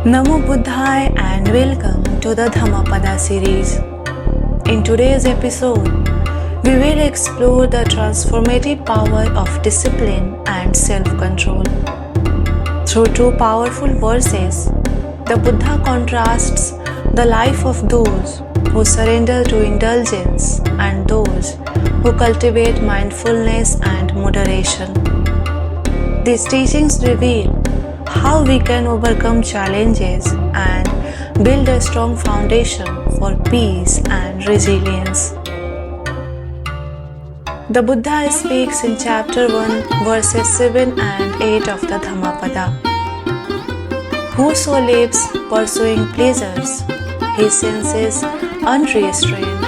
Namo Buddhaya and welcome to the Dhammapada series. In today's episode, we will explore the transformative power of discipline and self-control. Through two powerful verses, the Buddha contrasts the life of those who surrender to indulgence and those who cultivate mindfulness and moderation. These teachings reveal how we can overcome challenges and build a strong foundation for peace and resilience. The Buddha speaks in chapter 1, verses 7 and 8 of the Dhammapada. Whoso lives pursuing pleasures, his senses unrestrained,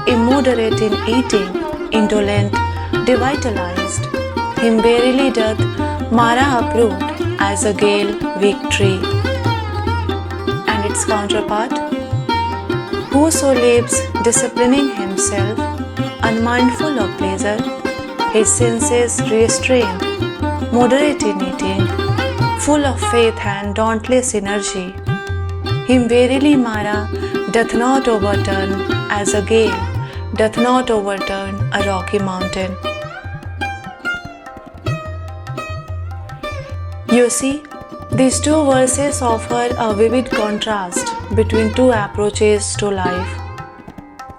immoderate in eating, indolent, devitalized, him verily doth Mara uproot as a gale weak tree. And its counterpart, whoso lives disciplining himself, unmindful of pleasure, his senses restrained, moderate in eating, full of faith and dauntless energy, him verily Mara doth not overturn as a gale doth not overturn a rocky mountain. You see, these two verses offer a vivid contrast between two approaches to life,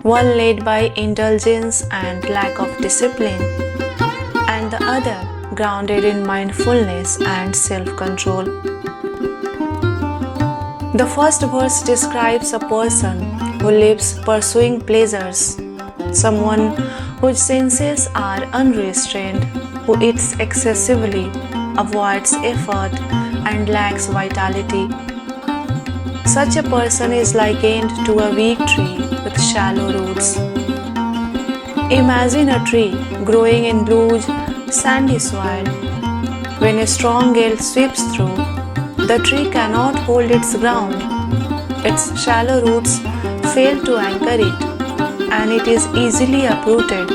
one led by indulgence and lack of discipline, and the other grounded in mindfulness and self-control. The first verse describes a person who lives pursuing pleasures, someone whose senses are unrestrained, who eats excessively, avoids effort, and lacks vitality. Such a person is likened to a weak tree with shallow roots. Imagine a tree growing in loose, sandy soil. When a strong gale sweeps through, the tree cannot hold its ground. Its shallow roots fail to anchor it, and it is easily uprooted.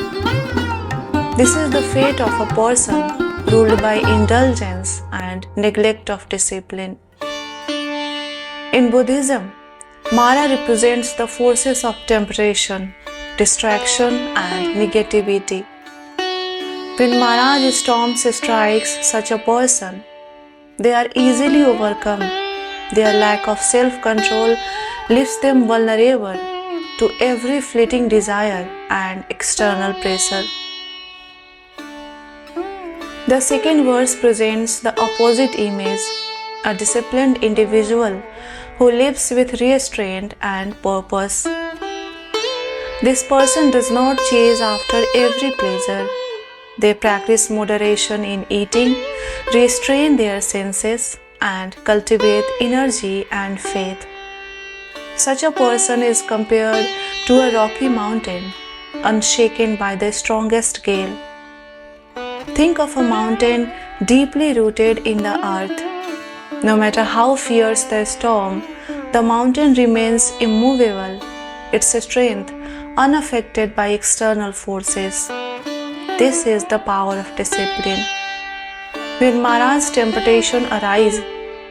This is the fate of a person ruled by indulgence and neglect of discipline. In Buddhism, Mara represents the forces of temptation, distraction, and negativity. When Maraj storms strikes such a person, they are easily overcome. Their lack of self-control leaves them vulnerable to every fleeting desire and external pressure. The second verse presents the opposite image, a disciplined individual who lives with restraint and purpose. This person does not chase after every pleasure. They practice moderation in eating, restrain their senses, and cultivate energy and faith. Such a person is compared to a rocky mountain, unshaken by the strongest gale. Think of a mountain deeply rooted in the earth. No matter how fierce the storm, the mountain remains immovable, its strength unaffected by external forces. This is the power of discipline. When Mara's temptation arises,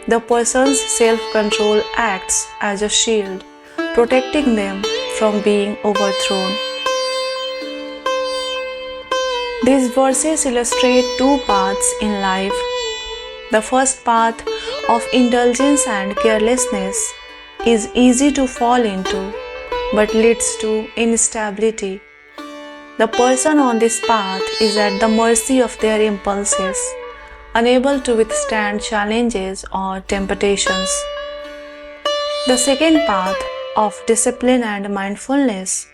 the person's self-control acts as a shield, protecting them from being overthrown. These verses illustrate two paths in life. The first path of indulgence and carelessness is easy to fall into, but leads to instability. The person on this path is at the mercy of their impulses, unable to withstand challenges or temptations. The second path of discipline and mindfulness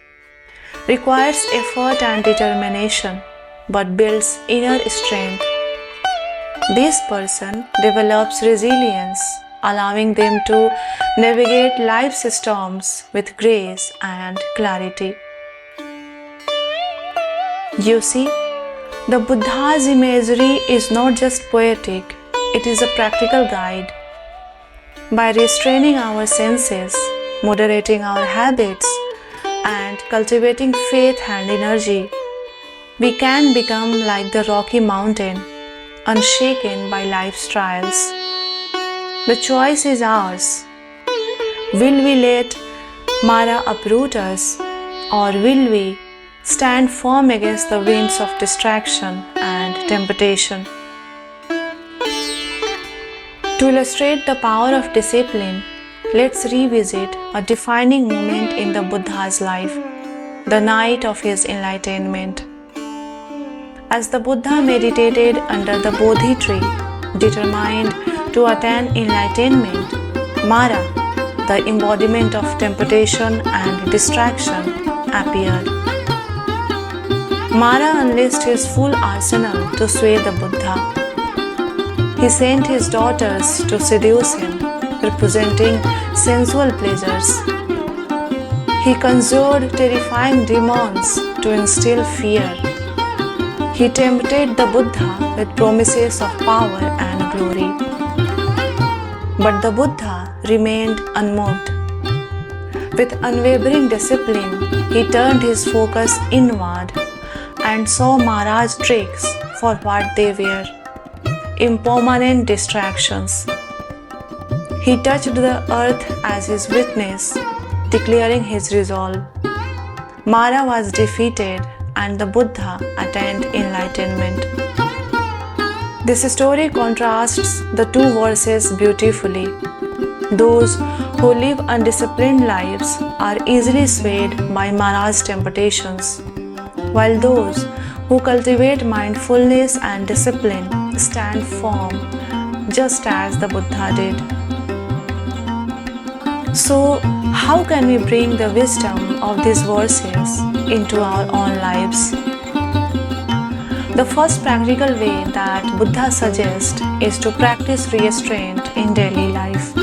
requires effort and determination, but builds inner strength. This person develops resilience, allowing them to navigate life's storms with grace and clarity. You see, the Buddha's imagery is not just poetic, it is a practical guide. By restraining our senses, moderating our habits, and cultivating faith and energy, we can become like the rocky mountain, unshaken by life's trials. The choice is ours. Will we let Mara uproot us, or will we stand firm against the winds of distraction and temptation? To illustrate the power of discipline, let's revisit a defining moment in the Buddha's life, the night of his enlightenment. As the Buddha meditated under the Bodhi tree, determined to attain enlightenment, Mara, the embodiment of temptation and distraction, appeared. Mara unleashed his full arsenal to sway the Buddha. He sent his daughters to seduce him, representing sensual pleasures. He conjured terrifying demons to instill fear. He tempted the Buddha with promises of power and glory. But the Buddha remained unmoved. With unwavering discipline, he turned his focus inward and saw Mara's tricks for what they were: impermanent distractions. He touched the earth as his witness, declaring his resolve. Mara was defeated and the Buddha attained enlightenment. This story contrasts the two verses beautifully. Those who live undisciplined lives are easily swayed by Mara's temptations, while those who cultivate mindfulness and discipline stand firm, just as the Buddha did. So, how can we bring the wisdom of these verses into our own lives? The first practical way that Buddha suggests is to practice restraint in daily life.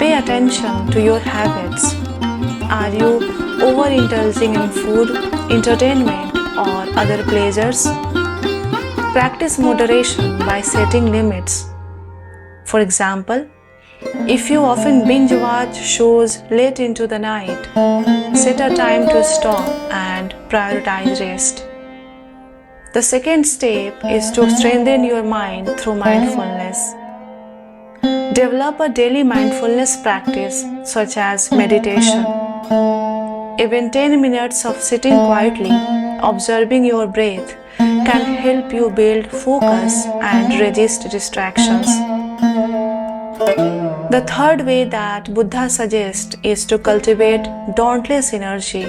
Pay attention to your habits. Are you overindulging in food, entertainment, or other pleasures? Practice moderation by setting limits. For example, if you often binge watch shows late into the night, set a time to stop and prioritize rest. The second step is to strengthen your mind through mindfulness. Develop a daily mindfulness practice such as meditation. Even 10 minutes of sitting quietly, observing your breath, can help you build focus and resist distractions. The third way that Buddha suggests is to cultivate dauntless energy.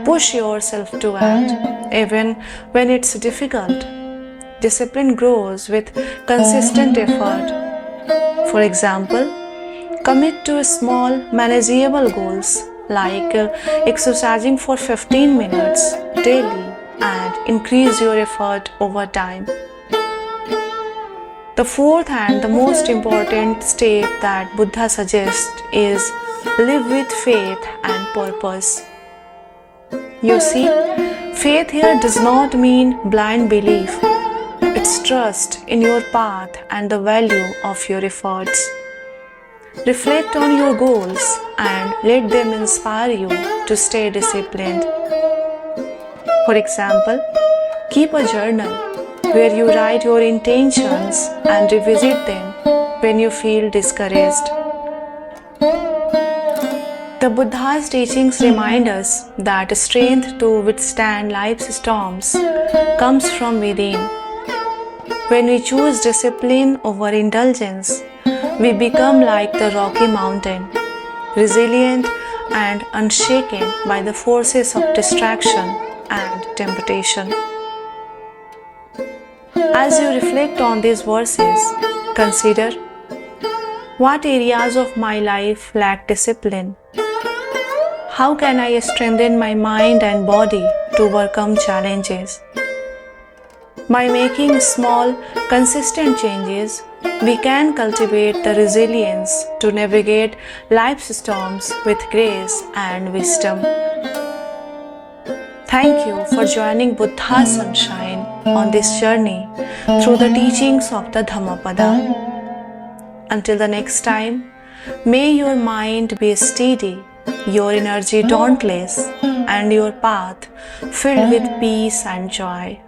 Push yourself to act, even when it's difficult. Discipline grows with consistent effort. For example, commit to small, manageable goals like exercising for 15 minutes daily and increase your effort over time. The fourth and the most important step that Buddha suggests is live with faith and purpose. You see, faith here does not mean blind belief. It's trust in your path and the value of your efforts. Reflect on your goals and let them inspire you to stay disciplined. For example, keep a journal where you write your intentions and revisit them when you feel discouraged. The Buddha's teachings remind us that strength to withstand life's storms comes from within. When we choose discipline over indulgence, we become like the rocky mountain, resilient and unshaken by the forces of distraction and temptation. As you reflect on these verses, consider: what areas of my life lack discipline? How can I strengthen my mind and body to overcome challenges? By making small, consistent changes, we can cultivate the resilience to navigate life's storms with grace and wisdom. Thank you for joining Buddha's Sunshine on this journey through the teachings of the Dhammapada. Until the next time, may your mind be steady, your energy dauntless, and your path filled with peace and joy.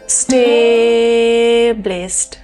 Stay blessed.